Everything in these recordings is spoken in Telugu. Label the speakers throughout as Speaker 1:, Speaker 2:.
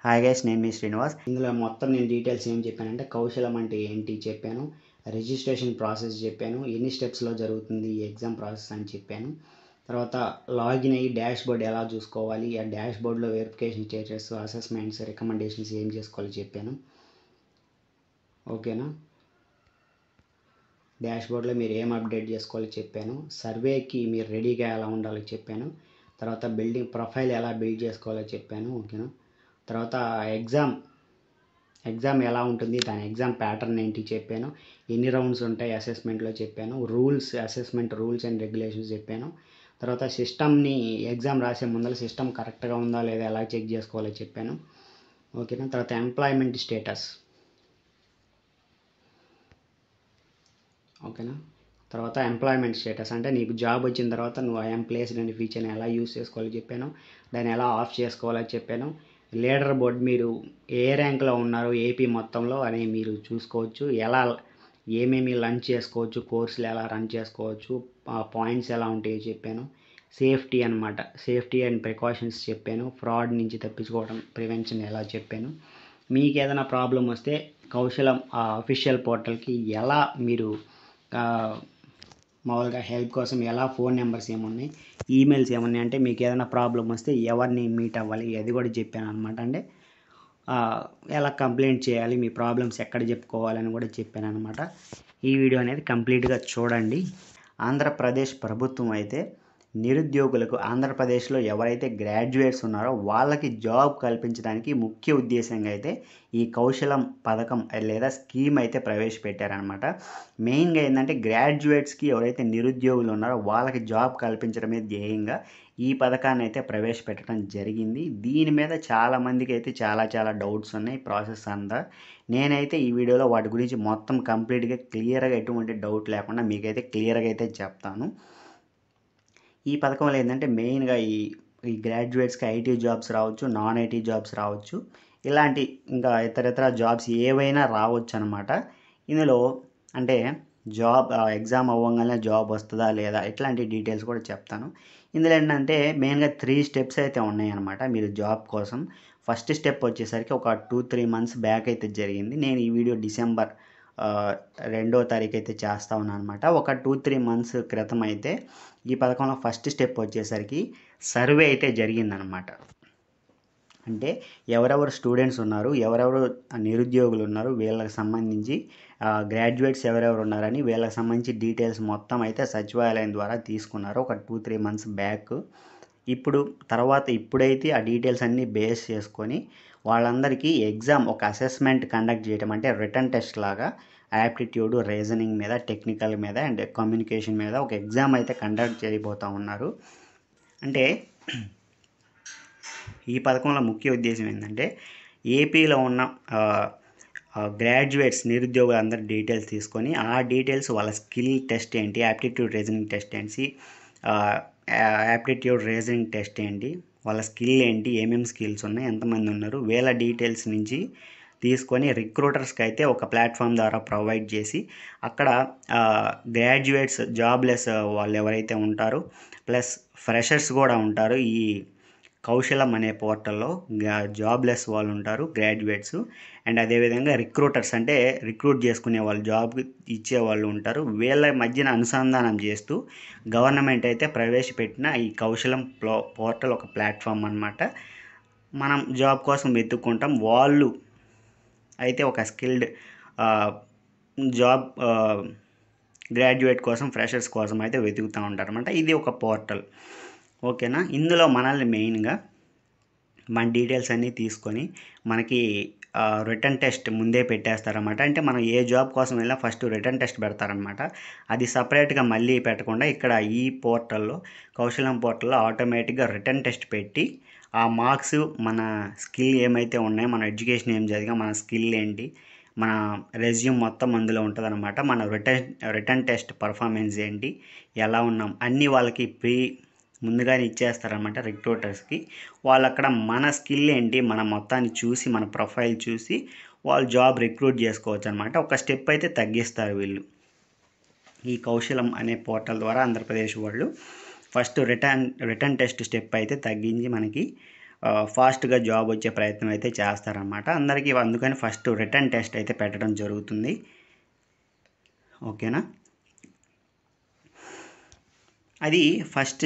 Speaker 1: హాయ్ గైస్, నేను మీ శ్రీనివాస్. ఇందులో మొత్తం నేను డీటెయిల్స్ ఏం చెప్పానంటే కౌశలం అంటే ఏంటి చెప్పాను, రిజిస్ట్రేషన్ ప్రాసెస్ చెప్పాను, ఎన్ని స్టెప్స్లో జరుగుతుంది ఈ ఎగ్జామ్ ప్రాసెస్ అని చెప్పాను. తర్వాత లాగిన్ అయ్యి డాష్ బోర్డ్ ఎలా చూసుకోవాలి, ఆ డాష్ బోర్డ్లో వెరిఫికేషన్ స్టేటస్, అసెస్మెంట్స్, రికమెండేషన్స్ ఏం చేసుకోవాలి చెప్పాను. ఓకేనా? డాష్ బోర్డ్లో మీరు ఏం అప్డేట్ చేసుకోవాలి చెప్పాను. సర్వేకి మీరు రెడీగా ఎలా ఉండాలో చెప్పాను. తర్వాత బిల్డింగ్ ప్రొఫైల్ ఎలా బిల్డ్ చేసుకోవాలో చెప్పాను. ఓకేనా? తర్వాత ఎగ్జామ్ ఎలా ఉంటుంది, దాని ఎగ్జామ్ ప్యాటర్న్ ఏంటి చెప్పాను. ఎన్ని రౌండ్స్ ఉంటాయి అసెస్మెంట్లో చెప్పాను. అసెస్మెంట్ రూల్స్ అండ్ రెగ్యులేషన్స్ చెప్పాను. తర్వాత సిస్టమ్ని ఎగ్జామ్ రాసే ముందర సిస్టమ్ కరెక్ట్గా ఉందా లేదా ఎలా చెక్ చేసుకోవాలో చెప్పాను. ఓకేనా? తర్వాత ఎంప్లాయ్మెంట్ స్టేటస్. ఓకేనా? తర్వాత ఎంప్లాయ్మెంట్ స్టేటస్ అంటే నీకు జాబ్ వచ్చిన తర్వాత నువ్వు ఐఎమ్ ప్లేస్డ్ అనే ఫీచర్ని ఎలా యూస్ చేసుకోవాలో చెప్పాను. దాన్ని ఎలా ఆఫ్ చేసుకోవాలో చెప్పాను. లీడర్ బోర్డ్ మీరు ఏ ర్యాంక్లో ఉన్నారు ఏపీ మొత్తంలో అని మీరు చూసుకోవచ్చు. ఏమేమి రన్ చేసుకోవచ్చు, కోర్సులు ఎలా రన్ చేసుకోవచ్చు, పాయింట్స్ ఎలా ఉంటాయో చెప్పాను. సేఫ్టీ అనమాట, సేఫ్టీ అండ్ ప్రికాషన్స్ చెప్పాను. ఫ్రాడ్ నుంచి తప్పించుకోవడం, ప్రివెన్షన్ ఎలా చెప్పాను. మీకు ఏదైనా ప్రాబ్లం వస్తే కౌశలం అఫీషియల్ పోర్టల్కి ఎలా మీరు మామూలుగా హెల్ప్ కోసం ఎలా ఫోన్ నెంబర్స్ ఏమున్నాయి, ఈమెయిల్స్ ఏమున్నాయి, అంటే మీకు ఏదైనా ప్రాబ్లం వస్తే ఎవరిని మీట్ అవ్వాలి అది కూడా చెప్పాను అనమాట. అంటే ఎలా కంప్లైంట్ చేయాలి, మీ ప్రాబ్లమ్స్ ఎక్కడ చెప్పుకోవాలని కూడా చెప్పాను అనమాట. ఈ వీడియో అనేది కంప్లీట్గా చూడండి. ఆంధ్రప్రదేశ్ ప్రభుత్వం అయితే నిరుద్యోగులకు, ఆంధ్రప్రదేశ్లో ఎవరైతే గ్రాడ్యుయేట్స్ ఉన్నారో వాళ్ళకి జాబ్ కల్పించడానికి ముఖ్య ఉద్దేశంగా అయితే ఈ కౌశలం పథకం లేదా స్కీమ్ అయితే ప్రవేశపెట్టారనమాట. మెయిన్గా ఏంటంటే గ్రాడ్యుయేట్స్కి ఎవరైతే నిరుద్యోగులు ఉన్నారో వాళ్ళకి జాబ్ కల్పించడమే ధ్యేయంగా ఈ పథకాన్ని అయితే ప్రవేశపెట్టడం జరిగింది. దీని మీద చాలామందికి అయితే చాలా డౌట్స్ ఉన్నాయి ప్రాసెస్ అంతా. నేనైతే ఈ వీడియోలో వాటి గురించి మొత్తం కంప్లీట్గా క్లియర్గా ఎటువంటి డౌట్ లేకుండా మీకైతే క్లియర్గా అయితే చెప్తాను. ఈ పథకంలో ఏంటంటే మెయిన్గా ఈ గ్రాడ్యుయేట్స్కి ఐటీ జాబ్స్ రావచ్చు, నాన్ ఐటీ జాబ్స్ రావచ్చు, ఇలాంటి ఇంకా ఇతర జాబ్స్ ఏవైనా రావచ్చు అనమాట. ఇందులో అంటే జాబ్ ఎగ్జామ్ అవ్వగానే జాబ్ వస్తుందా లేదా ఇట్లాంటి డీటెయిల్స్ కూడా చెప్తాను. ఇందులో ఏంటంటే మెయిన్గా 3 స్టెప్స్ అయితే ఉన్నాయన్నమాట మీరు జాబ్ కోసం. ఫస్ట్ స్టెప్ వచ్చేసరికి ఒక 2-3 మంత్స్ బ్యాక్ అయితే జరిగింది. నేను ఈ వీడియో డిసెంబర్ 2వ తారీఖు అయితే చేస్తా ఉన్నాను అనమాట. ఒక 2-3 మంత్స్ క్రితం అయితే ఈ పథకంలో ఫస్ట్ స్టెప్ వచ్చేసరికి సర్వే అయితే జరిగిందనమాట. అంటే ఎవరెవరు స్టూడెంట్స్ ఉన్నారు, ఎవరెవరు నిరుద్యోగులు ఉన్నారు, వీళ్ళకి సంబంధించి గ్రాడ్యుయేట్స్ ఎవరెవరు ఉన్నారని వీళ్ళకి సంబంధించి డీటెయిల్స్ మొత్తం అయితే సచివాలయం ద్వారా తీసుకున్నారు ఒక 2-3 మంత్స్ బ్యాక్. ఇప్పుడైతే ఆ డీటెయిల్స్ అన్నీ బేస్ చేసుకొని వాళ్ళందరికీ ఎగ్జామ్, ఒక అసెస్మెంట్ కండక్ట్ చేయడం, అంటే రిటర్న్ టెస్ట్ లాగా యాప్టిట్యూడ్, రీజనింగ్ మీద, టెక్నికల్ మీద అండ్ కమ్యూనికేషన్ మీద ఒక ఎగ్జామ్ అయితే కండక్ట్ చేయబోతూ ఉన్నారు. అంటే ఈ పథకంలో ముఖ్య ఉద్దేశం ఏంటంటే ఏపీలో ఉన్న గ్రాడ్యుయేట్స్, నిరుద్యోగులు అందరి డీటెయిల్స్ తీసుకొని ఆ డీటెయిల్స్ వాళ్ళ స్కిల్ టెస్ట్ ఏంటి, యాప్టిట్యూడ్ రీజనింగ్ టెస్ట్ ఏంటి, యాప్టిట్యూడ్ రీజనింగ్ టెస్ట్ ఏంటి, వాళ్ళ స్కిల్ ఏంటి, ఏమేమి స్కిల్స్ ఉన్నాయి, ఎంతమంది ఉన్నారు, వీళ్ళ డీటెయిల్స్ నుంచి తీసుకొని రిక్రూటర్స్కి అయితే ఒక ప్లాట్ఫామ్ ద్వారా ప్రొవైడ్ చేసి అక్కడ గ్రాడ్యుయేట్స్, జాబ్లెస్ వాళ్ళు ఎవరైతే ఉంటారో ప్లస్ ఫ్రెషర్స్ కూడా ఉంటారు, ఈ కౌశలం అనే పోర్టల్లో జాబ్లెస్ వాళ్ళు ఉంటారు గ్రాడ్యుయేట్స్. అండ్ అదేవిధంగా రిక్రూటర్స్ అంటే రిక్రూట్ చేసుకునే వాళ్ళు, జాబ్ ఇచ్చే వాళ్ళు ఉంటారు. వీళ్ళ మధ్యన అనుసంధానం చేస్తూ గవర్నమెంట్ అయితే ప్రవేశపెట్టిన ఈ కౌశలం పోర్టల్ ఒక ప్లాట్ఫామ్ అన్నమాట. మనం జాబ్ కోసం వెతుక్కుంటాం, వాళ్ళు అయితే ఒక స్కిల్డ్ జాబ్ గ్రాడ్యుయేట్ కోసం, ఫ్రెషర్స్ కోసం అయితే వెతుకుతూ ఉంటారు అనమాట. ఇది ఒక పోర్టల్. ఓకేనా? ఇందులో మనల్ని మెయిన్గా మన డీటెయిల్స్ అన్నీ తీసుకొని మనకి రిటర్న్ టెస్ట్ ముందే పెట్టేస్తారనమాట. అంటే మనం ఏ జాబ్ కోసం వెళ్ళినా ఫస్ట్ రిటర్న్ టెస్ట్ పెడతారనమాట. అది సపరేట్గా మళ్ళీ పెట్టకుండా ఇక్కడ ఈ పోర్టల్లో, కౌశలం పోర్టల్లో ఆటోమేటిక్గా రిటర్న్ టెస్ట్ పెట్టి ఆ మార్క్స్, మన స్కిల్ ఏమైతే ఉన్నాయో, మన ఎడ్యుకేషన్ ఏం జరిగా, మన స్కిల్ ఏంటి, మన రెజ్యూమ్ మొత్తం అందులో ఉంటుంది అనమాట. మన రిటర్న్ టెస్ట్ పర్ఫార్మెన్స్ ఏంటి, ఎలా ఉన్నాం అన్నీ వాళ్ళకి ముందుగానే ఇచ్చేస్తారనమాట రిక్రూటర్స్కి. వాళ్ళు అక్కడ మన స్కిల్ ఏంటి, మన మొత్తాన్ని చూసి, మన ప్రొఫైల్ చూసి వాళ్ళు జాబ్ రిక్రూట్ చేసుకోవచ్చు అనమాట. ఒక స్టెప్ అయితే తగ్గిస్తారు వీళ్ళు ఈ కౌశలం అనే పోర్టల్ ద్వారా. ఆంధ్రప్రదేశ్ వాళ్ళు ఫస్ట్ రిటర్న్ టెస్ట్ స్టెప్ అయితే తగ్గించి మనకి ఫాస్ట్గా జాబ్ వచ్చే ప్రయత్నం అయితే చేస్తారనమాట. అందరికీ అందుకని ఫస్ట్ రిటర్న్ టెస్ట్ అయితే పెట్టడం జరుగుతుంది. ఓకేనా, అది ఫస్ట్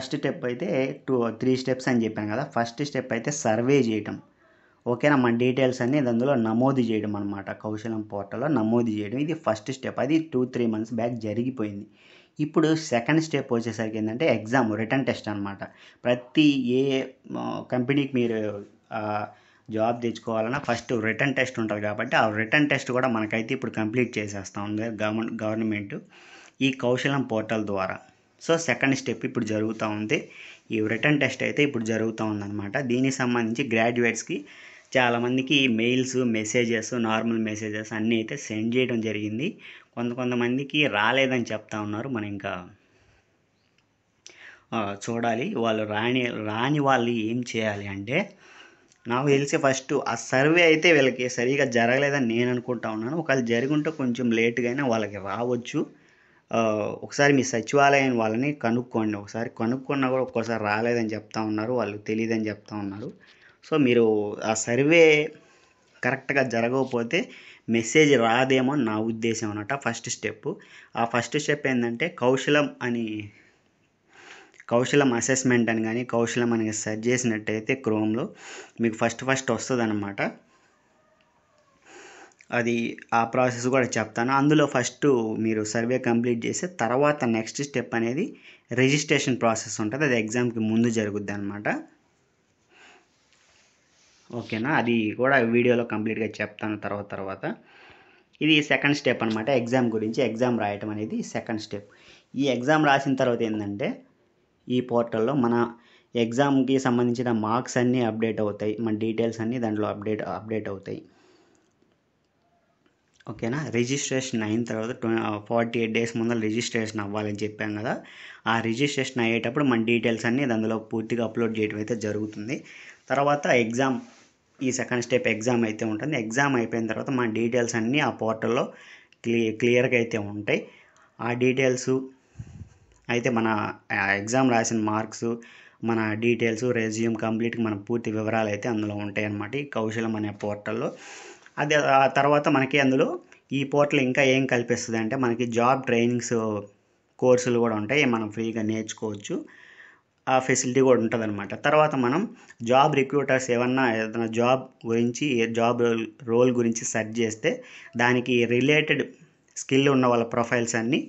Speaker 1: స్టెప్ అయితే 3 స్టెప్స్ అని చెప్పాను కదా. ఫస్ట్ స్టెప్ అయితే సర్వే చేయటం. ఓకేనా, మన డీటెయిల్స్ అన్నీ అందులో నమోదు చేయడం అనమాట. కౌశలం పోర్టల్లో నమోదు చేయడం, ఇది ఫస్ట్ స్టెప్. అది 2-3 మంత్స్ బ్యాక్ జరిగిపోయింది. ఇప్పుడు సెకండ్ స్టెప్ వచ్చేసరికి ఏంటంటే ఎగ్జామ్, రిటర్న్ టెస్ట్ అనమాట. ప్రతి కంపెనీకి మీరు జాబ్ తెచ్చుకోవాలన్నా ఫస్ట్ రిటర్న్ టెస్ట్ ఉంటుంది కాబట్టి ఆ రిటర్న్ టెస్ట్ కూడా మనకైతే ఇప్పుడు కంప్లీట్ చేసేస్తూ ఉంది గవర్నమెంట్ ఈ కౌశలం పోర్టల్ ద్వారా. సో సెకండ్ స్టెప్ ఇప్పుడు జరుగుతూ ఉంది. ఈ రిటర్న్ టెస్ట్ అయితే ఇప్పుడు జరుగుతూ ఉందన్నమాట. దీనికి సంబంధించి గ్రాడ్యుయేట్స్కి చాలామందికి మెయిల్స్, మెసేజెస్, నార్మల్ మెసేజెస్ అన్నీ అయితే సెండ్ చేయడం జరిగింది. కొంతమందికి రాలేదని చెప్తా ఉన్నారు. మనం ఇంకా చూడాలి. వాళ్ళు రాని వాళ్ళు ఏం చేయాలి అంటే, నాకు తెలిసి ఫస్ట్ ఆ సర్వే అయితే వీళ్ళకి సరిగా జరగలేదని నేను అనుకుంటా ఉన్నాను. ఒకవేళ జరుగుంటే కొంచెం లేట్గా అయినా వాళ్ళకి రావచ్చు. ఒకసారి మీ సచివాలయం వాళ్ళని కనుక్కోండి. ఒకసారి కనుక్కున్నా కూడా ఒక్కోసారి రాలేదని చెప్తా ఉన్నారు, వాళ్ళు తెలియదని చెప్తా ఉన్నారు. సో మీరు ఆ సర్వే కరెక్ట్గా జరగకపోతే మెసేజ్ రాదేమో అని నా ఉద్దేశం అన్నమాట. First step. ఆ ఫస్ట్ స్టెప్ ఏంటంటే కౌశలం అసెస్మెంట్ అని కానీ కౌశలం అని సెర్చ్ చేసినట్టయితే క్రోమ్లో మీకు ఫస్ట్ వస్తుంది అన్నమాట. అది ఆ ప్రాసెస్ కూడా చెప్తాను. అందులో ఫస్ట్ మీరు సర్వే కంప్లీట్ చేసి తర్వాత నెక్స్ట్ స్టెప్ అనేది రిజిస్ట్రేషన్ ప్రాసెస్ ఉంటుంది. అది ఎగ్జామ్కి ముందు జరుగుద్ది అనమాట. ఓకేనా, అది కూడా వీడియోలో కంప్లీట్గా చెప్తాను తర్వాత. ఇది సెకండ్ స్టెప్ అనమాట. ఎగ్జామ్ గురించి, ఎగ్జామ్ రాయటం అనేది సెకండ్ స్టెప్. ఈ ఎగ్జామ్ రాసిన తర్వాత ఏంటంటే ఈ పోర్టల్లో మన ఎగ్జామ్కి సంబంధించిన మార్క్స్ అన్నీ అప్డేట్ అవుతాయి, మన డీటెయిల్స్ అన్నీ దాంట్లో అప్డేట్ అవుతాయి. ఓకేనా, రిజిస్ట్రేషన్ అయిన తర్వాత 48 డేస్ ముందర రిజిస్ట్రేషన్ అవ్వాలని చెప్పాం కదా. ఆ రిజిస్ట్రేషన్ అయ్యేటప్పుడు మన డీటెయిల్స్ అన్నీ అందులో పూర్తిగా అప్లోడ్ చేయడం అయితే జరుగుతుంది. తర్వాత ఎగ్జామ్, ఈ సెకండ్ స్టెప్ ఎగ్జామ్ అయితే ఉంటుంది. ఎగ్జామ్ అయిపోయిన తర్వాత మన డీటెయిల్స్ అన్నీ ఆ పోర్టల్లో క్లియర్గా అయితే ఉంటాయి. ఆ డీటెయిల్స్ అయితే మన ఎగ్జామ్ రాసిన మార్క్స్, మన డీటెయిల్స్, రెజ్యూమ్ కంప్లీట్గా మన పూర్తి వివరాలు అయితే అందులో ఉంటాయి అన్నమాట ఈ కౌశలం అనే పోర్టల్లో. అది ఆ తర్వాత మనకి అందులో ఈ పోర్టల్ ఇంకా ఏం కల్పిస్తుంది అంటే మనకి జాబ్ ట్రైనింగ్స్ కోర్సులు కూడా ఉంటాయి, మనం ఫ్రీగా నేర్చుకోవచ్చు. ఆ ఫెసిలిటీ కూడా ఉంటుంది అనమాట. తర్వాత మనం జాబ్ రిక్రూటర్స్ ఏదైనా జాబ్ గురించి, జాబ్ రోల్ గురించి సెర్చ్ చేస్తే దానికి రిలేటెడ్ స్కిల్ ఉన్న వాళ్ళ ప్రొఫైల్స్ అన్నీ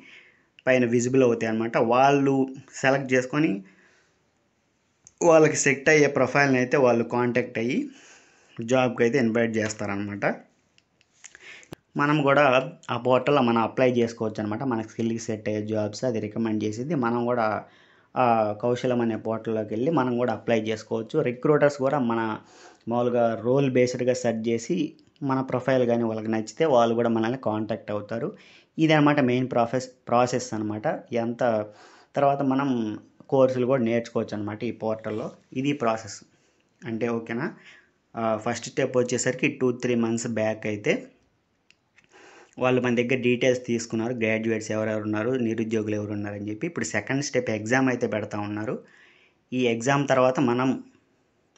Speaker 1: పైన విజిబుల్ అవుతాయి అన్నమాట. వాళ్ళు సెలెక్ట్ చేసుకొని వాళ్ళకి సెట్ అయ్యే ప్రొఫైల్ని అయితే వాళ్ళు కాంటాక్ట్ అయ్యి జాబ్కి అయితే ఇన్వైట్ చేస్తారనమాట. మనం కూడా ఆ పోర్టల్లో మనం అప్లై చేసుకోవచ్చు అనమాట. మన స్కిల్కి సెట్ అయ్యే జాబ్స్ అది రికమెండ్ చేసేది. మనం కూడా కౌశలం అనే పోర్టల్లోకి వెళ్ళి మనం కూడా అప్లై చేసుకోవచ్చు. రిక్రూటర్స్ కూడా మన మామూలుగా రోల్ బేస్డ్గా సెర్చ్ చేసి మన ప్రొఫైల్ కానీ వాళ్ళకి నచ్చితే వాళ్ళు కూడా మనల్ని కాంటాక్ట్ అవుతారు. ఇది అనమాట మెయిన్ ప్రాసెస్ అనమాట. తర్వాత మనం కోర్సులు కూడా నేర్చుకోవచ్చు అనమాట ఈ పోర్టల్లో. ఇది ప్రాసెస్ అంటే. ఓకేనా, ఫస్ట్ స్టెప్ వచ్చేసరికి 2-3 మంత్స్ బ్యాక్ అయితే వాళ్ళు మన దగ్గర డీటెయిల్స్ తీసుకున్నారు, గ్రాడ్యుయేట్స్ ఎవరెవరు ఉన్నారు, నిరుద్యోగులు ఎవరు ఉన్నారని చెప్పి. ఇప్పుడు సెకండ్ స్టెప్ ఎగ్జామ్ అయితే పెడతా ఉన్నారు. ఈ ఎగ్జామ్ తర్వాత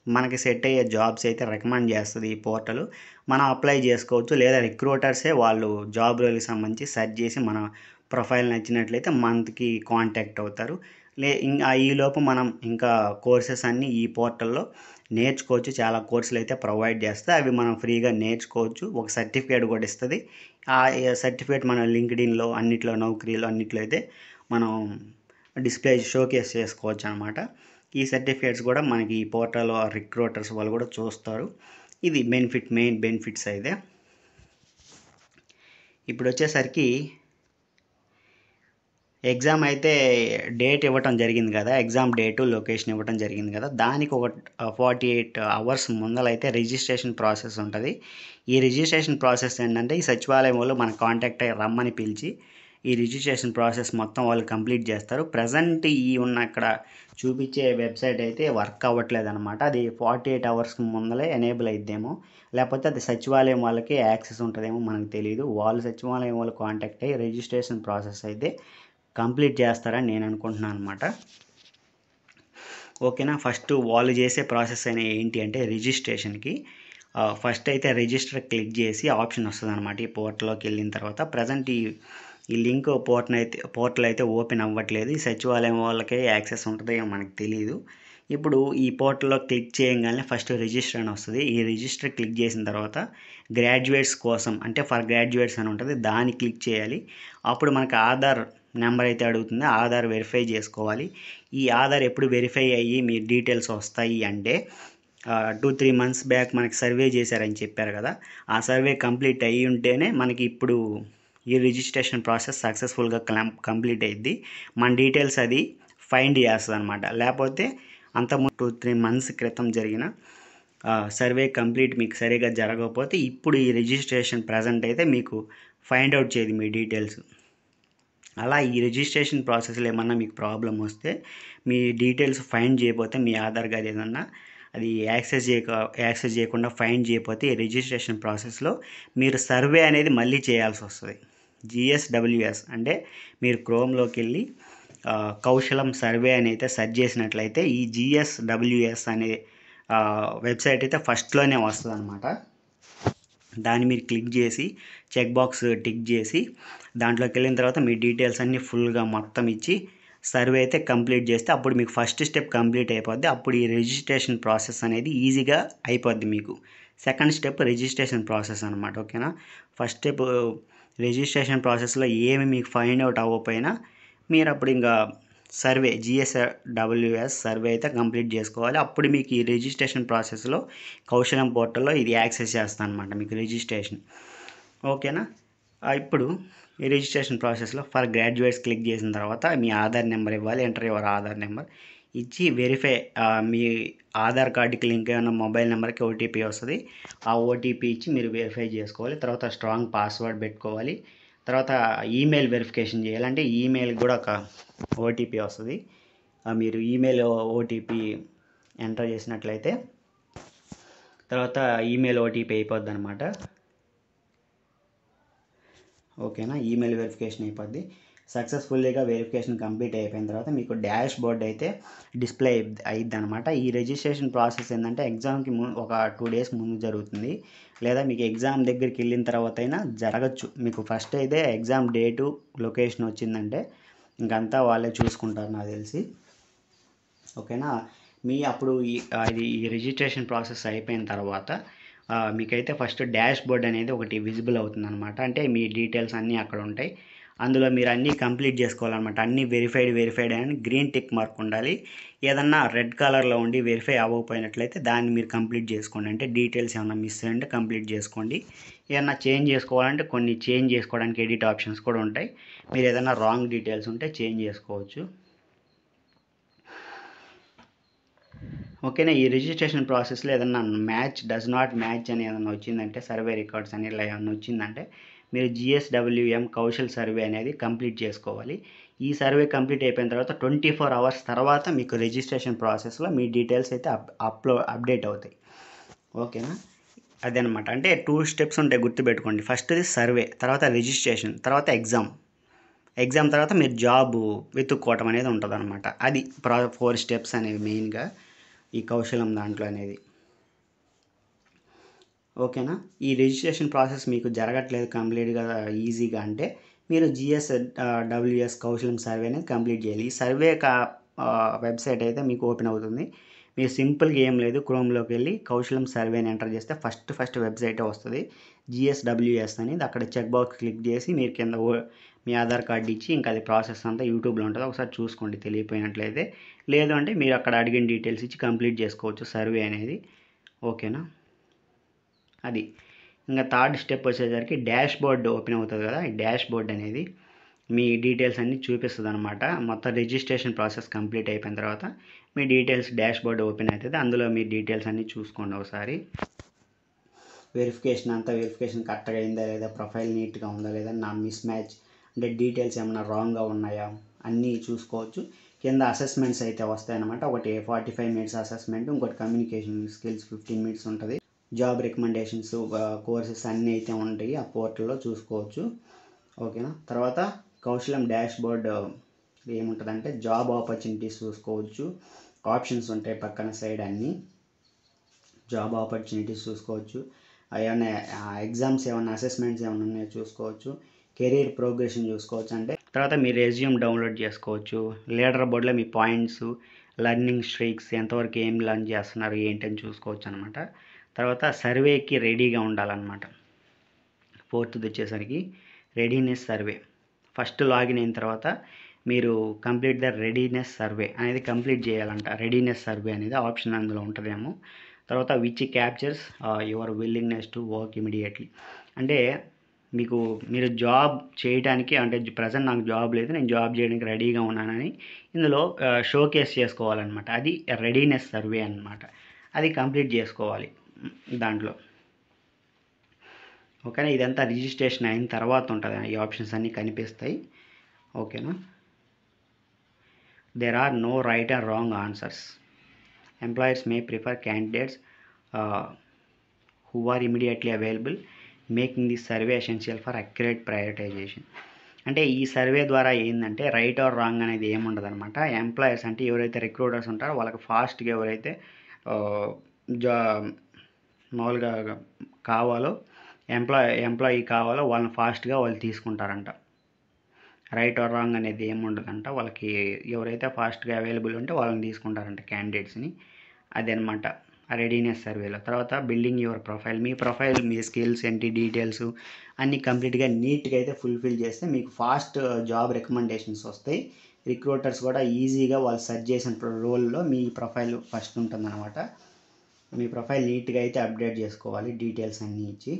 Speaker 1: మనకి సెట్ అయ్యే జాబ్స్ అయితే రికమెండ్ చేస్తుంది ఈ పోర్టల్. మనం అప్లై చేసుకోవచ్చు, లేదా రిక్రూటర్సే వాళ్ళు జాబ్ రోల్కి సంబంధించి సెర్చ్ చేసి మన ప్రొఫైల్ నచ్చినట్లయితే మనకి కాంటాక్ట్ అవుతారు. ఈలోపు మనం ఇంకా కోర్సెస్ అన్నీ ఈ పోర్టల్లో నేర్చుకోవచ్చు. చాలా కోర్సులు అయితే ప్రొవైడ్ చేస్తాయి, అవి మనం ఫ్రీగా నేర్చుకోవచ్చు. ఒక సర్టిఫికేట్ కూడా ఇస్తుంది. ఆ సర్టిఫికేట్ మనం లింక్డ్ఇన్లో అన్నిట్లో, నౌకరీలో అన్నిట్లో అయితే మనం డిస్ప్లే షోకేస్ చేసుకోవచ్చు అనమాట. ఈ సర్టిఫికేట్స్ కూడా మనకి ఈ పోర్టల్లో రిక్రూటర్స్ వాళ్ళు కూడా చూస్తారు. ఇది మెయిన్ బెనిఫిట్స్ అయితే. ఇప్పుడు వచ్చేసరికి ఎగ్జామ్ అయితే డేట్ ఇవ్వటం జరిగింది కదా, ఎగ్జామ్ డేటు, లొకేషన్ ఇవ్వటం జరిగింది కదా. దానికి ఒక 48 అవర్స్ ముందలైతే రిజిస్ట్రేషన్ ప్రాసెస్ ఉంటుంది. ఈ రిజిస్ట్రేషన్ ప్రాసెస్ ఏంటంటే ఈ సచివాలయం వాళ్ళు మన కాంటాక్ట్ అయ్యి రమ్మని పిలిచి ఈ రిజిస్ట్రేషన్ ప్రాసెస్ మొత్తం వాళ్ళు కంప్లీట్ చేస్తారు. ప్రజెంట్ ఉన్న ఇక్కడ చూపించే వెబ్సైట్ అయితే వర్క్ అవ్వట్లేదు అనమాట. అది 48 అవర్స్ ముందలే ఎనేబుల్ అయిద్దేమో, లేకపోతే అది సచివాలయం వాళ్ళకి యాక్సెస్ ఉంటుందేమో మనకు తెలియదు. వాళ్ళు సచివాలయం వాళ్ళు కాంటాక్ట్ అయ్యి రిజిస్ట్రేషన్ ప్రాసెస్ అయితే కంప్లీట్ చేస్తారని నేను అనుకుంటున్నాను అనమాట. ఓకేనా. ఫస్ట్ వాళ్ళు చేసే ప్రాసెస్ అయినా ఏంటి అంటే రిజిస్ట్రేషన్కి ఫస్ట్ అయితే రిజిస్టర్ క్లిక్ చేసి ఆప్షన్ వస్తుంది అనమాట. ఈ పోర్టల్లోకి వెళ్ళిన తర్వాత ప్రజెంట్ ఈ లింక్ పోర్టల్ అయితే ఓపెన్ అవ్వట్లేదు. ఈ సచివాలయం వాళ్ళకే యాక్సెస్ ఉంటుందో మనకు తెలియదు. ఇప్పుడు ఈ పోర్టల్లో క్లిక్ చేయగానే ఫస్ట్ రిజిస్టర్ అని వస్తుంది. ఈ రిజిస్టర్ క్లిక్ చేసిన తర్వాత గ్రాడ్యుయేట్స్ కోసం అంటే ఫర్ గ్రాడ్యుయేట్స్ అని ఉంటుంది, దాన్ని క్లిక్ చేయాలి. అప్పుడు మనకు ఆధార్ నెంబర్ అయితే అడుగుతుంది, ఆధార్ వెరిఫై చేసుకోవాలి. ఈ ఆధార్ ఎప్పుడు వెరిఫై అయ్యి మీ డీటెయిల్స్ వస్తాయి అంటే 2-3 months బ్యాక్ మనకి సర్వే చేశారని చెప్పారు కదా, ఆ సర్వే కంప్లీట్ అయ్యి ఉంటేనే మనకి ఇప్పుడు ఈ రిజిస్ట్రేషన్ ప్రాసెస్ సక్సెస్ఫుల్గా కంప్లీట్ అయ్యిద్ది. మన డీటెయిల్స్ అది ఫైండ్ చేస్తుంది అనమాట. లేకపోతే అంత 2-3 months క్రితం జరిగిన సర్వే కంప్లీట్ మీకు సరిగా జరగకపోతే ఇప్పుడు ఈ రిజిస్ట్రేషన్ ప్రజెంట్ అయితే మీకు ఫైండ్ అవుట్ చేయదు మీ డీటెయిల్స్. అలా ఈ రిజిస్ట్రేషన్ ప్రాసెస్లో ఏమన్నా మీకు ప్రాబ్లం వస్తే, మీ డీటెయిల్స్ ఫైండ్ చేయకపోతే, మీ ఆధార్ కార్డ్ ఏదన్నా అది యాక్సెస్ చేయకుండా ఫైండ్ చేయకపోతే ఈ రిజిస్ట్రేషన్ ప్రాసెస్లో మీరు సర్వే అనేది మళ్ళీ చేయాల్సి వస్తుంది. GSWS అంటే మీరు క్రోమ్లోకి వెళ్ళి కౌశలం సర్వే అని అయితే సెర్చ్ చేసినట్లయితే ఈ GSWS అనే వెబ్సైట్ అయితే ఫస్ట్లోనే వస్తుంది అనమాట. దాన్ని మీరు క్లిక్ చేసి చెక్ బాక్స్ టిక్ చేసి దాంట్లోకి వెళ్ళిన తర్వాత మీ డీటెయిల్స్ అన్నీ ఫుల్గా మొత్తం ఇచ్చి సర్వే అయితే కంప్లీట్ చేస్తే అప్పుడు మీకు ఫస్ట్ స్టెప్ కంప్లీట్ అయిపోద్ది. అప్పుడు ఈ రిజిస్ట్రేషన్ ప్రాసెస్ అనేది ఈజీగా అయిపోద్ది మీకు. సెకండ్ స్టెప్ రిజిస్ట్రేషన్ ప్రాసెస్ అనమాట. ఓకేనా. ఫస్ట్ స్టెప్ రిజిస్ట్రేషన్ ప్రాసెస్లో ఏమి మీకు ఫైండ్ అవుట్ అవ్వకపోయినా మీరు అప్పుడు ఇంకా సర్వే GSWS సర్వే అయితే కంప్లీట్ చేసుకోవాలి. అప్పుడు మీకు ఈ రిజిస్ట్రేషన్ ప్రాసెస్లో కౌశలం పోర్టల్లో ఇది యాక్సెస్ చేస్తాను అనమాట మీకు రిజిస్ట్రేషన్. ఓకేనా. ఇప్పుడు ఈ రిజిస్ట్రేషన్ ప్రాసెస్లో ఫర్ గ్రాడ్యుయేట్స్ క్లిక్ చేసిన తర్వాత మీ ఆధార్ నెంబర్ ఇవ్వాలి. ఎంటర్ యువర్ ఆధార్ నెంబర్ ఇచ్చి వెరిఫై మీ ఆధార్ కార్డుకి లింక్ అయిన మొబైల్ నెంబర్కి OTP వస్తుంది. ఆ OTP ఇచ్చి మీరు వెరిఫై చేసుకోవాలి. తర్వాత స్ట్రాంగ్ పాస్వర్డ్ పెట్టుకోవాలి. తర్వాత ఈమెయిల్ వెరిఫికేషన్ చేయాలి. అంటే ఈమెయిల్కి కూడా ఒక OTP వస్తుంది. మీరు ఈమెయిల్ OTP ఎంటర్ చేసినట్లయితే తర్వాత ఈమెయిల్ OTP అయిపోద్ది అనమాట. ఓకేనా. ఈమెయిల్ వెరిఫికేషన్ అయిపోద్ది. సక్సెస్ఫుల్గా వెరిఫికేషన్ కంప్లీట్ అయిపోయిన తర్వాత మీకు డాష్ బోర్డ్ అయితే డిస్ప్లే అయిద్ది అనమాట. ఈ రిజిస్ట్రేషన్ ప్రాసెస్ ఏంటంటే ఎగ్జామ్కి ఒక 2 days ముందు జరుగుతుంది, లేదా మీకు ఎగ్జామ్ దగ్గరికి వెళ్ళిన తర్వాత అయినా జరగచ్చు. మీకు ఫస్ట్ అయితే ఎగ్జామ్ డేటు లొకేషన్ వచ్చిందంటే ఇంకంతా వాళ్ళే చూసుకుంటారు నాకు తెలిసి. ఓకేనా. అప్పుడు ఈ రిజిస్ట్రేషన్ ప్రాసెస్ అయిపోయిన తర్వాత మీకైతే ఫస్ట్ డాష్ బోర్డ్ అనేది ఒకటి విజిబుల్ అవుతుంది అనమాట. అంటే మీ డీటెయిల్స్ అన్నీ అక్కడ ఉంటాయి. అందులో మీరు అన్నీ కంప్లీట్ చేసుకోవాలన్నమాట. అన్నీ వెరిఫైడ్ అని గ్రీన్ టిక్ మార్క్ ఉండాలి. ఏదన్నా రెడ్ కలర్లో ఉండి వెరిఫై అవ్వకపోయినట్లయితే దాన్ని మీరు కంప్లీట్ చేసుకోండి. అంటే డీటెయిల్స్ ఏమన్నా మిస్ అయ్యంటే కంప్లీట్ చేసుకోండి. ఏమన్నా చేంజ్ చేసుకోవాలంటే కొన్ని చేంజ్ చేసుకోవడానికి ఎడిట్ ఆప్షన్స్ కూడా ఉంటాయి. మీరు ఏదైనా రాంగ్ డీటెయిల్స్ ఉంటే చేంజ్ చేసుకోవచ్చు. ఓకేనా. ఈ రిజిస్ట్రేషన్ ప్రాసెస్లో ఏదన్నా డస్ నాట్ మ్యాచ్ అని ఏదైనా వచ్చిందంటే, సర్వే రికార్డ్స్ అని ఇలా ఏమైనా వచ్చిందంటే మీరు GSWM కౌశల్ సర్వే అనేది కంప్లీట్ చేసుకోవాలి. ఈ సర్వే కంప్లీట్ అయిపోయిన తర్వాత 24 hours తర్వాత మీకు రిజిస్ట్రేషన్ ప్రాసెస్లో మీ డీటెయిల్స్ అయితే అప్డేట్ అవుతాయి. ఓకేనా. అదనమాట. అంటే 2 steps ఉంటాయి, గుర్తుపెట్టుకోండి. ఫస్ట్ది సర్వే, తర్వాత రిజిస్ట్రేషన్, తర్వాత ఎగ్జామ్ తర్వాత మీరు జాబ్ వెతుక్కోవటం అనేది ఉంటుంది అనమాట. అది 4 steps అనేవి మెయిన్గా ఈ కౌశలం దాంట్లో అనేది. ఓకేనా. ఈ రిజిస్ట్రేషన్ ప్రాసెస్ మీకు జరగట్లేదు కంప్లీట్గా ఈజీగా అంటే మీరు GSWS కౌశలం సర్వే అనేది కంప్లీట్ చేయాలి. ఈ సర్వే వెబ్సైట్ అయితే మీకు ఓపెన్ అవుతుంది. మీరు సింపుల్గా ఏం లేదు, క్రోమ్లోకి వెళ్ళి కౌశలం సర్వేని ఎంటర్ చేస్తే ఫస్ట్ వెబ్సైటే వస్తుంది GSWS అనేది. అక్కడ చెక్ బాక్స్ క్లిక్ చేసి మీరు కింద మీ ఆధార్ కార్డు ఇచ్చి ఇంకా అది ప్రాసెస్ అంతా యూట్యూబ్లో ఉంటుంది, ఒకసారి చూసుకోండి తెలియపోయినట్లయితే. లేదు అంటే మీరు అక్కడ అడిగిన డీటెయిల్స్ ఇచ్చి కంప్లీట్ చేసుకోవచ్చు సర్వే అనేది. ఓకేనా. అది ఇంకా థర్డ్ స్టెప్ వచ్చేసరికి డాష్ బోర్డ్ ఓపెన్ అవుతుంది కదా. ఈ డాష్ బోర్డ్ అనేది మీ డీటెయిల్స్ అన్నీ చూపిస్తుంది అనమాట. మొత్తం రిజిస్ట్రేషన్ ప్రాసెస్ కంప్లీట్ అయిపోయిన తర్వాత మీ డీటెయిల్స్ డాష్ బోర్డ్ ఓపెన్ అవుతుంది. అందులో మీ డీటెయిల్స్ అన్నీ చూసుకోండి ఒకసారి. వెరిఫికేషన్ కరెక్ట్గా అయిందా లేదా, ప్రొఫైల్ నీట్గా ఉందా లేదా, నా మిస్ మ్యాచ్ అంటే డీటెయిల్స్ ఏమైనా రాంగ్గా ఉన్నాయా అన్నీ చూసుకోవచ్చు. కింద అసెస్మెంట్స్ అయితే వస్తాయన్నమాట. ఒకటి 45 minutes అసెస్మెంట్, ఇంకోటి కమ్యూనికేషన్ స్కిల్స్ 15 minutes ఉంటుంది. జాబ్ రికమెండేషన్స్ కోర్సెస్ అన్నీ అయితే ఉంటాయి, ఆ పోర్టల్లో చూసుకోవచ్చు. ఓకేనా. తర్వాత కౌశలం డాష్ బోర్డ్ ఏముంటుందంటే జాబ్ ఆపర్చునిటీస్ చూసుకోవచ్చు, ఆప్షన్స్ ఉంటాయి పక్కన సైడ్ అన్నీ. జాబ్ ఆపర్చునిటీస్ చూసుకోవచ్చు, ఏమైనా ఎగ్జామ్స్ ఏమైనా అసెస్మెంట్స్ ఏమైనా ఉన్నాయో చూసుకోవచ్చు, కెరీర్ ప్రోగ్రెషన్ చూసుకోవచ్చు. అంటే తర్వాత మీ రెజ్యూమ్ డౌన్లోడ్ చేసుకోవచ్చు, లీడర్ బోర్డులో మీ పాయింట్స్, లర్నింగ్ స్ట్రీక్స్, ఎంతవరకు ఏం లర్న్ చేస్తున్నారు ఏంటని చూసుకోవచ్చు అనమాట. తర్వాత సర్వేకి రెడీగా ఉండాలన్నమాట. ఫోర్త్ది వచ్చేసరికి రెడీనెస్ సర్వే. ఫస్ట్ లాగిన్ అయిన తర్వాత మీరు కంప్లీట్ ద రెడీనెస్ సర్వే అనేది కంప్లీట్ చేయాలంట. రెడీనెస్ సర్వే అనేది ఆప్షన్ అందులో ఉంటుందేమో. తర్వాత which captures your willingness to work immediately. అంటే మీరు జాబ్ చేయడానికి, అంటే ప్రజెంట్ నాకు జాబ్ లేదు, నేను జాబ్ చేయడానికి రెడీగా ఉన్నానని ఇందులో షోకేస్ చేసుకోవాలన్నమాట. అది రెడీనెస్ సర్వే అన్నమాట. అది కంప్లీట్ చేసుకోవాలి దాంట్లో. ఓకేనా, ఇదంతా రిజిస్ట్రేషన్ అయిన తర్వాత ఉంటుంది, ఈ ఆప్షన్స్ అన్నీ కనిపిస్తాయి. ఓకేనా. There are no right and wrong answers. Employers may prefer candidates who are immediately available, making this survey essential for accurate prioritization. అంటే ఈ సర్వే ద్వారా ఏంటంటే రైట్ ఆర్ రాంగ్ అనేది ఏముండదు అనమాట. ఎంప్లాయర్స్ అంటే ఎవరైతే రిక్రూటర్స్ ఉంటారో వాళ్ళకి ఫాస్ట్గా ఎవరైతే మామూలుగా కావాలో ఎంప్లాయీ కావాలో వాళ్ళని ఫాస్ట్గా వాళ్ళు తీసుకుంటారంట. రైట్ ఆర్ రాంగ్ అనేది ఏముండదంట. వాళ్ళకి ఎవరైతే ఫాస్ట్గా అవైలబుల్ ఉంటే వాళ్ళని తీసుకుంటారంట క్యాండిడేట్స్ని. అదనమాట రెడీనెస్ సర్వేలో. తర్వాత building your profile. Me profile, me skills ఏంటి, డీటెయిల్స్ అన్నీ కంప్లీట్గా నీట్గా అయితే ఫుల్ఫిల్ చేస్తే మీకు ఫాస్ట్ జాబ్ రికమెండేషన్స్ వస్తాయి. రిక్రూటర్స్ కూడా ఈజీగా వాళ్ళు సెర్చ్ చేసిన రోల్లో మీ ప్రొఫైల్ ఫస్ట్ ఉంటుందన్నమాట. మీ ప్రొఫైల్ నీట్గా అయితే అప్డేట్ చేసుకోవాలి, డీటెయిల్స్ అన్నీ ఇచ్చి.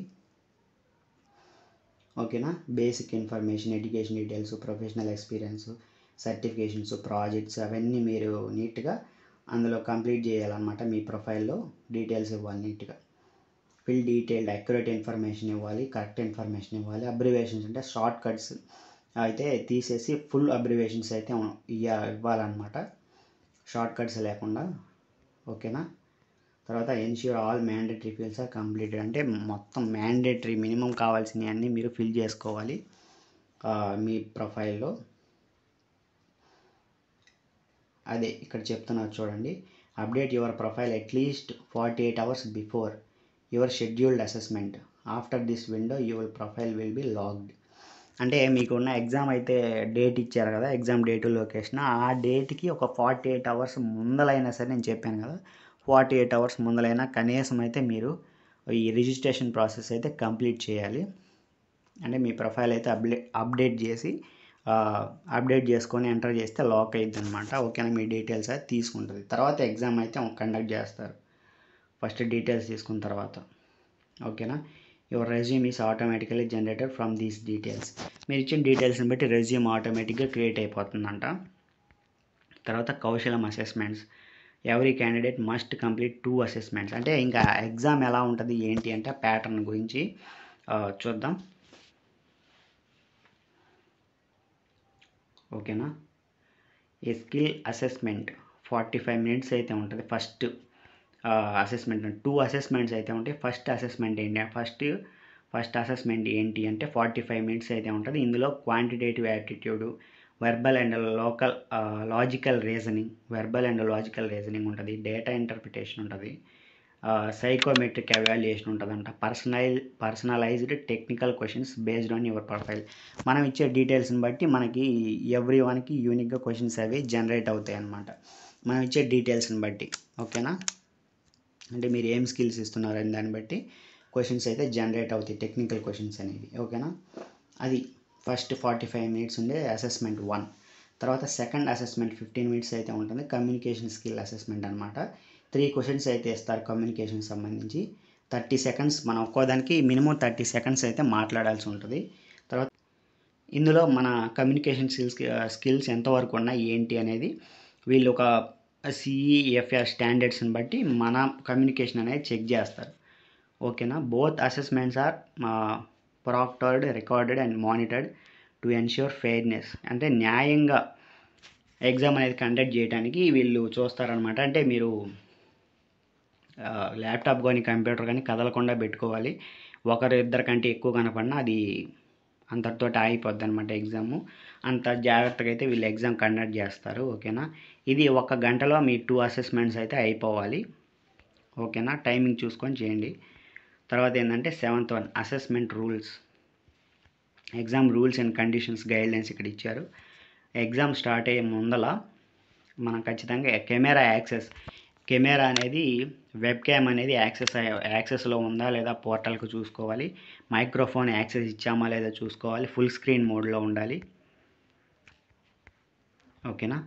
Speaker 1: ఓకేనా. Basic information, education details, professional experience, certifications, projects అవన్నీ మీరు నీట్గా అందులో కంప్లీట్ చేయాలన్నమాట. మీ ప్రొఫైల్లో డీటెయిల్స్ ఇవ్వాలి నీట్గా. ఫిల్ డీటెయిల్డ్ అక్యురేట్ ఇన్ఫర్మేషన్ ఇవ్వాలి, కరెక్ట్ ఇన్ఫర్మేషన్ ఇవ్వాలి. అబ్రివేషన్స్ అంటే షార్ట్ కట్స్ అయితే తీసేసి ఫుల్ అబ్రివేషన్స్ అయితే ఇవ్వాలన్నమాట, షార్ట్ కట్స్ లేకుండా. ఓకేనా. తర్వాత ensure all mandatory fields are completed. అంటే మొత్తం మ్యాండేటరీ మినిమం కావాల్సినవి అన్నీ మీరు ఫిల్ చేసుకోవాలి మీ ప్రొఫైల్లో. అదే ఇక్కడ చెప్తున్నారు చూడండి. Update your profile at least 48 hours before your scheduled assessment. After this window your profile will be logged. అంటే మీకున్న ఎగ్జామ్ అయితే డేట్ ఇచ్చారు కదా, ఎగ్జామ్ డేటు, లొకేషన్, ఆ డేట్కి ఒక 48 hours ముందలైనా సరే, నేను చెప్పాను కదా 48 hours ముందలైనా కనీసం అయితే మీరు ఈ రిజిస్ట్రేషన్ ప్రాసెస్ అయితే కంప్లీట్ చేయాలి. అంటే మీ ప్రొఫైల్ అయితే అప్డేట్ చేసుకొని ఎంటర్ చేస్తే లాక్ అయ్యిద్ది అనమాట. ఓకేనా. మీ డీటెయిల్స్ అయితే తీసుకుంటుంది. తర్వాత ఎగ్జామ్ అయితే కండక్ట్ చేస్తారు, ఫస్ట్ డీటెయిల్స్ తీసుకున్న తర్వాత. ఓకేనా. Your resume is automatically generated from these details. మీరు ఇచ్చిన డీటెయిల్స్ని బట్టి రెజ్యూమ్ ఆటోమేటిక్గా క్రియేట్ అయిపోతుందంట. తర్వాత Kaushalam assessments. Every candidate must complete 2 assessments. అంటే ఇంకా ఎగ్జామ్ ఎలా ఉంటుంది ఏంటి అంటే ప్యాటర్న్ గురించి చూద్దాం. ఓకేనా. ఏ స్కిల్ అసెస్మెంట్ 45 minutes అయితే ఉంటుంది. ఫస్ట్ అసెస్మెంట్ 2 అసెస్మెంట్స్ అయితే ఉంటాయి. ఫస్ట్ అసెస్మెంట్ ఏంటి అంటే 45 minutes అయితే ఉంటుంది. ఇందులో quantitative aptitude, verbal and logical reasoning ఉంటుంది, డేటా ఇంటర్ప్రిటేషన్ ఉంటుంది, సైకోమెట్రిక్ ఎవాల్యుయేషన్ ఉంటుందంట, personalised technical questions based on your profile. మనం ఇచ్చే డీటెయిల్స్ని బట్టి మనకి ఎవ్రీ వన్కి యూనిక్గా క్వశ్చన్స్ అవి జనరేట్ అవుతాయి అన్నమాట, మనం ఇచ్చే డీటెయిల్స్ని బట్టి. ఓకేనా. అంటే మీరు ఏం స్కిల్స్ ఇస్తున్నారని దాన్ని బట్టి క్వశ్చన్స్ అయితే జనరేట్ అవుతాయి, టెక్నికల్ క్వశ్చన్స్ అనేవి. ఓకేనా. అది ఫస్ట్ 45 minutes ఉండే అసెస్మెంట్ 1. తర్వాత సెకండ్ అసెస్మెంట్ 15 minutes అయితే ఉంటుంది, కమ్యూనికేషన్ స్కిల్ అసెస్మెంట్ అనమాట. 3 questions అయితే ఇస్తారు కమ్యూనికేషన్ సంబంధించి. 30 seconds, మనం ఒక్కోదానికి మినిమం 30 seconds అయితే మాట్లాడాల్సి ఉంటుంది. తర్వాత ఇందులో మన కమ్యూనికేషన్ స్కిల్స్ ఎంతవరకు ఉన్నాయి ఏంటి అనేది వీళ్ళు ఒక CEFR స్టాండర్డ్స్ని బట్టి మన కమ్యూనికేషన్ అనేది చెక్ చేస్తారు. ఓకేనా. Both assessments are proctored, recorded and monitored to ensure fairness. అంటే న్యాయంగా ఎగ్జామ్ అనేది కండక్ట్ చేయడానికి వీళ్ళు చూస్తారనమాట. అంటే మీరు ల్యాప్టాప్ కానీ కంప్యూటర్ కానీ కదలకుండా పెట్టుకోవాలి. ఇద్దరి కంటే ఎక్కువ కనపడినా అది అంతటితో అయిపోద్ది అనమాట ఎగ్జాము. అంత జాగ్రత్తగా అయితే వీళ్ళు ఎగ్జామ్ కండక్ట్ చేస్తారు. ఓకేనా, ఇది 1 గంటలో మీ 2 అసెస్మెంట్స్ అయితే అయిపోవాలి. ఓకేనా, టైమింగ్ చూసుకొని చేయండి. తర్వాత ఏంటంటే 7th one assessment rules. Exam rules and conditions guidelines ఇక్కడ ఇచ్చారు. ఎగ్జామ్ స్టార్ట్ అయ్యే ముందల మనం ఖచ్చితంగా కెమెరా అనేది వెబ్ క్యామ్ అనేది యాక్సెస్లో ఉందా లేదా పోర్టల్కి చూసుకోవాలి. మైక్రోఫోన్ యాక్సెస్ ఇచ్చామా లేదా చూసుకోవాలి. ఫుల్ స్క్రీన్ మోడ్లో ఉండాలి. ఓకేనా,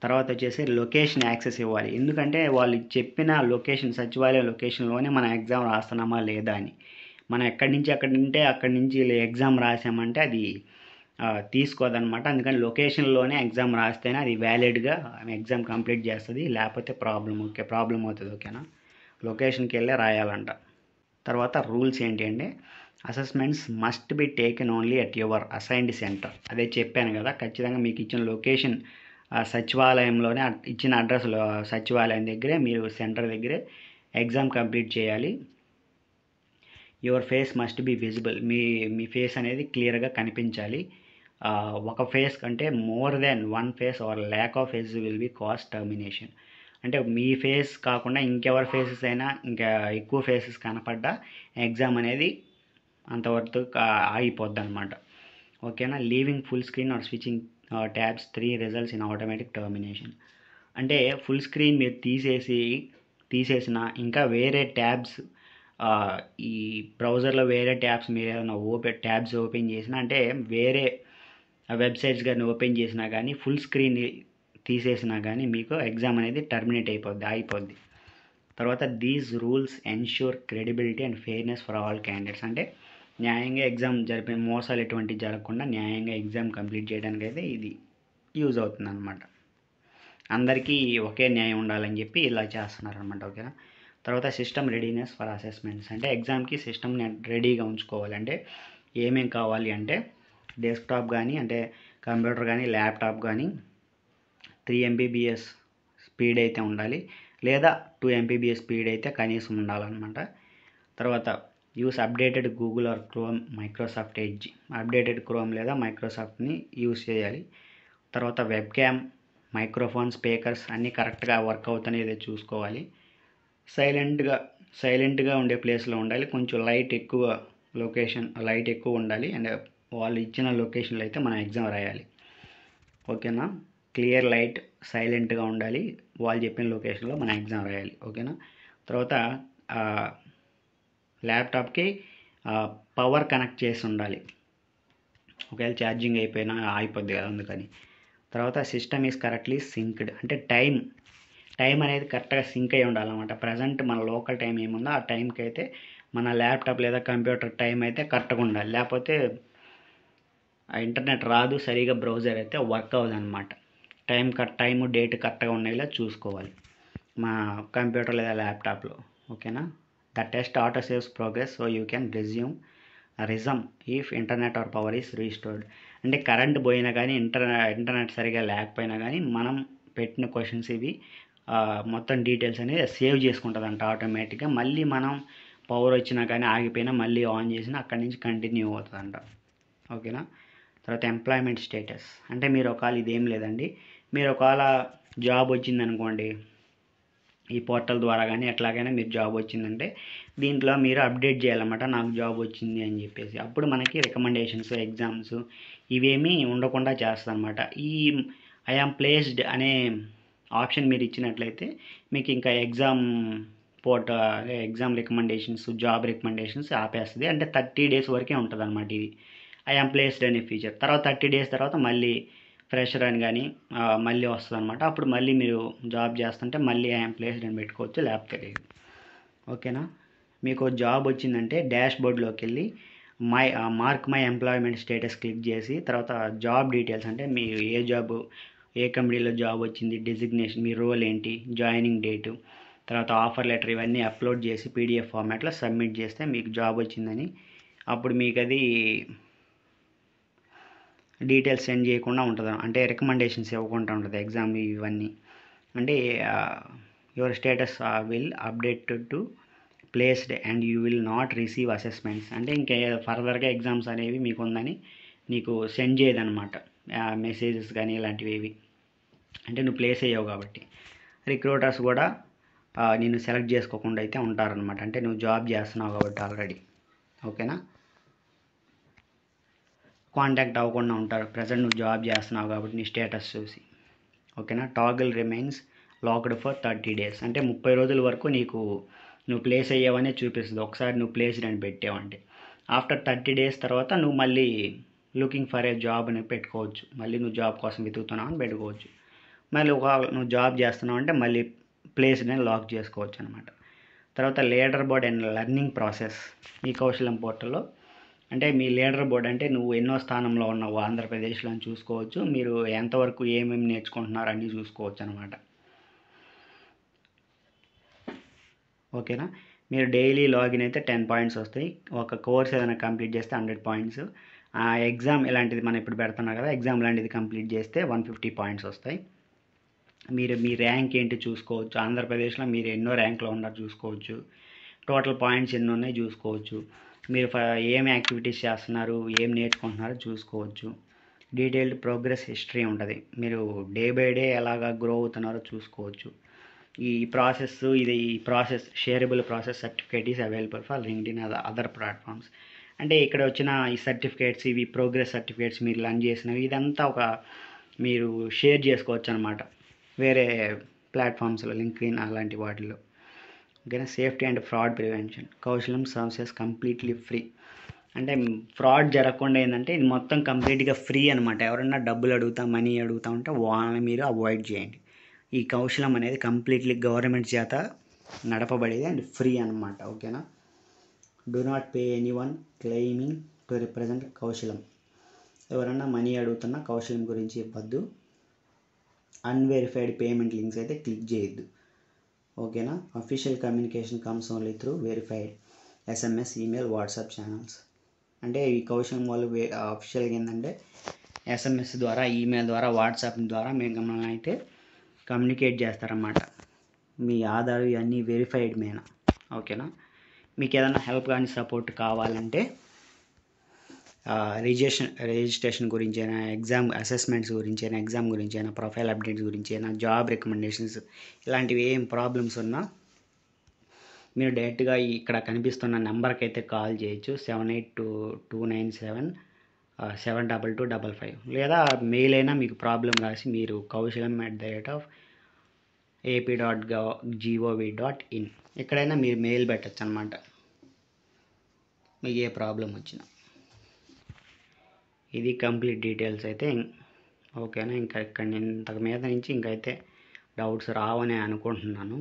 Speaker 1: తర్వాత వచ్చేసి లొకేషన్ యాక్సెస్ ఇవ్వాలి. ఎందుకంటే వాళ్ళు చెప్పిన లొకేషన్, సచివాలయం లొకేషన్లోనే మన ఎగ్జామ్ రాస్తున్నామా లేదా అని. మనం అక్కడి నుంచి ఎగ్జామ్ రాసామంటే అది తీసుకోదన్నమాట. అందుకని లొకేషన్లోనే ఎగ్జామ్ రాస్తేనే అది వ్యాలిడ్గా ఎగ్జామ్ కంప్లీట్ చేస్తుంది, లేకపోతే ప్రాబ్లం అవుతుంది. ఓకేనా, లొకేషన్కి వెళ్ళే రాయాలంట. తర్వాత రూల్స్ ఏంటి అంటే assessments must be taken only at your assigned centre. అదే చెప్పాను కదా, ఖచ్చితంగా మీకు ఇచ్చిన లొకేషన్ సచివాలయంలోనే ఇచ్చిన అడ్రస్లో సచివాలయం దగ్గరే మీరు సెంటర్ దగ్గరే ఎగ్జామ్ కంప్లీట్ చేయాలి. Your face must be visible. మీ ఫేస్ అనేది క్లియర్గా కనిపించాలి. ఒక ఫేస్ కంటే more than 1 face or lack of face will be cause termination. అంటే మీ ఫేస్ కాకుండా ఇంకెవరి ఫేసెస్ అయినా ఇంకా ఎక్కువ ఫేసెస్ కనపడ్డా ఎగ్జామ్ అనేది అంతవరకు ఆగిపోద్ది అనమాట. ఓకేనా, leaving full screen or switching tabs 3 results in automatic termination. అంటే ఫుల్ స్క్రీన్ మీరు తీసేసిన ఇంకా వేరే ట్యాబ్స్, ఈ బ్రౌజర్లో వేరే ట్యాబ్స్ మీరు ఏదైనా ట్యాబ్స్ ఓపెన్ చేసినా, అంటే వేరే వెబ్సైట్స్ కానీ ఓపెన్ చేసినా కానీ ఫుల్ స్క్రీన్ తీసేసినా కానీ మీకు ఎగ్జామ్ అనేది టర్మినేట్ అయిపోద్ది. తర్వాత these rules ensure credibility and fairness for all candidates. అంటే న్యాయంగా ఎగ్జామ్ మోసాలు ఎటువంటి జరగకుండా న్యాయంగా ఎగ్జామ్ కంప్లీట్ చేయడానికి అయితే ఇది యూజ్ అవుతుంది అనమాట. అందరికీ ఒకే న్యాయం ఉండాలని చెప్పి ఇలా చేస్తున్నారు అనమాట. ఓకేనా, తర్వాత సిస్టమ్ రెడీనెస్ ఫర్ అసెస్మెంట్స్. అంటే ఎగ్జామ్కి సిస్టమ్ని రెడీగా ఉంచుకోవాలంటే ఏమేం కావాలి అంటే డెస్క్టాప్ కానీ, అంటే కంప్యూటర్ కానీ, ల్యాప్టాప్ కానీ 3 MBps స్పీడ్ అయితే ఉండాలి, లేదా 2 MBps స్పీడ్ అయితే కనీసం ఉండాలన్నమాట. తర్వాత use updated Google or chrome, Microsoft edge. Updated chrome లేదా మైక్రోసాఫ్ట్ని యూస్ చేయాలి. తర్వాత వెబ్ క్యామ్, మైక్రోఫోన్, స్పీకర్స్ అన్నీ కరెక్ట్గా వర్క్ అవుతాయో చూసుకోవాలి. సైలెంట్గా ఉండే ప్లేస్లో ఉండాలి. కొంచెం లైట్ ఎక్కువ ఉండాలి. అండ్ వాళ్ళు ఇచ్చిన లొకేషన్లో అయితే మనం ఎగ్జామ్ రాయాలి. ఓకేనా, క్లియర్ లైట్, సైలెంట్గా ఉండాలి. వాళ్ళు చెప్పిన లొకేషన్లో మనం ఎగ్జామ్ రాయాలి. ఓకేనా, తర్వాత ల్యాప్టాప్కి పవర్ కనెక్ట్ చేసి ఉండాలి. ఒకవేళ ఛార్జింగ్ అయిపోయినా అయిపోద్ది కదా, అందుకని. తర్వాత సిస్టమ్ ఈజ్ కరెక్ట్లీ సింక్డ్. అంటే టైం అనేది కరెక్ట్గా సింక్ అయి ఉండాలన్నమాట. ప్రజెంట్ మన లోకల్ టైం ఏముందో ఆ టైంకి అయితే మన ల్యాప్టాప్ లేదా కంప్యూటర్ టైం అయితే కరెక్ట్గా ఉండాలి. లేకపోతే ఇంటర్నెట్ రాదు, సరిగా బ్రౌజర్ అయితే వర్క్ అవ్వదు అనమాట. టైము డేట్ కరెక్ట్గా ఉండేలా చూసుకోవాలి మా కంప్యూటర్ లేదా ల్యాప్టాప్లో. ఓకేనా, the test auto saves progress so you can resume if internet or power is restored. అంటే కరెంట్ పోయినా కానీ ఇంటర్నెట్ సరిగా లేకపోయినా కానీ మనం పెట్టిన క్వశ్చన్స్ ఇవి మొత్తం డీటెయిల్స్ అనేది సేవ్ చేసుకుంటుంది అంట ఆటోమేటిక్గా. మళ్ళీ మనం పవర్ వచ్చినా కానీ ఆగిపోయినా మళ్ళీ ఆన్ చేసినా అక్కడి నుంచి కంటిన్యూ అవుతుందంట. ఓకేనా, తర్వాత ఎంప్లాయ్మెంట్ స్టేటస్. అంటే మీరు ఒకవేళ ఇదేం లేదండి, మీరు ఒకవేళ జాబ్ వచ్చిందనుకోండి, ఈ పోర్టల్ ద్వారా కానీ ఎట్లాగైనా మీరు జాబ్ వచ్చిందంటే దీంట్లో మీరు అప్డేట్ చేయాలన్నమాట, నాకు జాబ్ వచ్చింది అని చెప్పేసి. అప్పుడు మనకి రికమెండేషన్స్, ఎగ్జామ్స్ ఇవేమీ ఉండకుండా చేస్తుంది అనమాట. ఈ ఐ యామ్ ప్లేస్డ్ అనే ఆప్షన్ మీరు ఇచ్చినట్లయితే మీకు ఇంకా ఎగ్జామ్ రికమెండేషన్స్, జాబ్ రికమెండేషన్స్ ఆపేస్తుంది. అంటే 30 days వరకే ఉంటుంది అనమాట ఇది ఐ యామ్ ప్లేస్డ్ అనే ఫీచర్. తర్వాత 30 days తర్వాత మళ్ళీ ఫ్రెషర్ అని కానీ మళ్ళీ వస్తుంది అనమాట. అప్పుడు మళ్ళీ మీరు జాబ్ చేస్తుంటే మళ్ళీ ఐ యామ్ ప్లేస్డ్ అని పెట్టుకోవచ్చు, లేకపోతే లేదు. ఓకేనా, మీకు జాబ్ వచ్చిందంటే డాష్ బోర్డ్లోకి వెళ్ళి mark my employment status click చేసి తర్వాత జాబ్ డీటెయిల్స్, అంటే మీరు ఏ కంపెనీలో జాబ్ వచ్చింది, డెసిగ్నేషన్, మీ రోల్ ఏంటి, జాయినింగ్ డేటు, తర్వాత ఆఫర్ లెటర్ ఇవన్నీ అప్లోడ్ చేసి PDF ఫార్మాట్లో సబ్మిట్ చేస్తే మీకు జాబ్ వచ్చిందని అప్పుడు మీకు అది డీటెయిల్స్ సెండ్ చేయకుండా ఉంటుంది. అంటే రికమెండేషన్స్ ఇవ్వకుండా ఉంటుంది ఎగ్జామ్ ఇవన్నీ. అంటే your status will update to placed and you will not receive assessments. అంటే ఇంకా ఫర్దర్గా ఎగ్జామ్స్ అనేవి మీకు ఉందని నీకు సెండ్ చేయదన్నమాట మెసేజెస్ కానీ ఇలాంటివి ఏవి, అంటే నువ్వు ప్లేస్ అయ్యావు కాబట్టి. రిక్రూటర్స్ కూడా నేను సెలెక్ట్ చేసుకోకుండా అయితే ఉంటారనమాట, అంటే నువ్వు జాబ్ చేస్తున్నావు కాబట్టి ఆల్రెడీ. ఓకేనా, కాంటాక్ట్ అవ్వకుండా ఉంటారు ప్రజెంట్ నువ్వు జాబ్ చేస్తున్నావు కాబట్టి నీ స్టేటస్ చూసి. ఓకేనా, toggle remains locked for 30 days, అంటే 30 రోజుల వరకు నీకు నువ్వు ప్లేస్ అయ్యావనే చూపిస్తుంది ఒకసారి నువ్వు ప్లేస్డ్ అని పెట్టావంటే. ఆఫ్టర్ 30 days తర్వాత నువ్వు మళ్ళీ లుకింగ్ ఫర్ ఏ జాబ్ అని పెట్టుకోవచ్చు, మళ్ళీ నువ్వు జాబ్ కోసం వెతుకుతున్నావు అని పెట్టుకోవచ్చు. మళ్ళీ ఒక నువ్వు జాబ్ చేస్తున్నావు అంటే మళ్ళీ ప్లేస్డ్ అని లాక్ చేసుకోవచ్చు అనమాట. తర్వాత leader board and learning process ఈ కౌశలం పోర్టల్లో, అంటే మీ లీడర్ బోర్డ్ అంటే నువ్వు ఎన్నో స్థానంలో ఉన్నావు ఆంధ్రప్రదేశ్లో అని చూసుకోవచ్చు, మీరు ఎంతవరకు ఏమేమి నేర్చుకుంటున్నారు అన్నీ చూసుకోవచ్చు అనమాట. ఓకేనా, మీరు డైలీ లాగిన్ అయితే 10 పాయింట్స్ వస్తాయి, ఒక కోర్స్ ఏదైనా కంప్లీట్ చేస్తే 100 పాయింట్స్, ఎగ్జామ్ ఇలాంటిది మనం ఇప్పుడు పెడుతున్నాం కదా ఎగ్జామ్ లాంటిది కంప్లీట్ చేస్తే 150 పాయింట్స్ వస్తాయి. మీరు మీ ర్యాంక్ ఏంటి చూసుకోవచ్చు, ఆంధ్రప్రదేశ్లో మీరు ఎన్నో ర్యాంక్లో ఉన్నారు చూసుకోవచ్చు, టోటల్ పాయింట్స్ ఎన్ని ఉన్నాయి చూసుకోవచ్చు, మీరు ఏం యాక్టివిటీస్ చేస్తున్నారు ఏం నేర్చుకుంటున్నారో చూసుకోవచ్చు. డీటెయిల్డ్ ప్రోగ్రెస్ హిస్టరీ ఉంటుంది, మీరు డే బై డే ఎలాగా గ్రో అవుతున్నారో చూసుకోవచ్చు. ఈ process shareable process certificate is available for LinkedIn other platforms. అంటే ఇక్కడ వచ్చిన ఈ సర్టిఫికేట్స్ ఇవి ప్రోగ్రెస్ సర్టిఫికేట్స్ మీరు లర్న్ చేసినవి ఇదంతా ఒక మీరు షేర్ చేసుకోవచ్చు అనమాట వేరే ప్లాట్ఫామ్స్లో లింక్డ్ఇన్ అలాంటి వాటిలో. ఓకేనా, safety and fraud prevention Kaushalam services completely free, అంటే ఫ్రాడ్ జరగకుండా ఏంటంటే ఇది మొత్తం కంప్లీట్గా ఫ్రీ అనమాట. ఎవరైనా డబ్బులు అడుగుతా మనీ అడుగుతా ఉంటే వాళ్ళని మీరు అవాయిడ్ చేయండి. ఈ కౌశలం అనేది కంప్లీట్లీ గవర్నమెంట్ చేత నడపబడేది అండ్ ఫ్రీ అనమాట. ఓకేనా, do not pay any one claiming to represent Kaushalam. ఎవరన్నా మనీ అడుగుతున్నా కౌశలం గురించి ఇవ్వద్దు. అన్వెరిఫైడ్ పేమెంట్ లింక్స్ అయితే క్లిక్ చేయొద్దు. ఓకేనా, official communication comes only through verified SMS, email, WhatsApp channels. అంటే ఈ కౌశలం వాళ్ళు అఫీషియల్గా ఏంటంటే SMS ద్వారా ఈమెయిల్ ద్వారా వాట్సాప్ ద్వారా మిమ్మల్ని అయితే కమ్యూనికేట్ చేస్తారన్నమాట. మీ ఆధార్ ఇవన్నీ వెరిఫైడ్ మీద. ఓకేనా, మీకు ఏదైనా హెల్ప్ కానీ సపోర్ట్ కావాలంటే రిజిస్ట్రేషన్ గురించి అయినా ఎగ్జామ్ అసెస్మెంట్స్ గురించి అయినా ఎగ్జామ్ గురించి అయినా ప్రొఫైల్ అప్డేట్స్ గురించి అయినా జాబ్ రికమెండేషన్స్ ఇలాంటివి ఏం ప్రాబ్లమ్స్ ఉన్నా మీరు డైరెక్ట్గా ఇక్కడ కనిపిస్తున్న నెంబర్కి అయితే కాల్ చేయొచ్చు 7822977255, లేదా మెయిల్ అయినా మీకు ప్రాబ్లం రాసి మీరు kausalam@ap.gov.in ఎక్కడైనా మీరు మెయిల్ పెట్టచ్చు అనమాట మీకు ఏ ప్రాబ్లం వచ్చినా. ఇది కంప్లీట్ డీటెయిల్స్ అయితే. ఓకేనా, ఇంకా ఇక్కడ ఇంతకు మీద నుంచి ఇంకైతే డౌట్స్ రావని అనుకుంటున్నాను.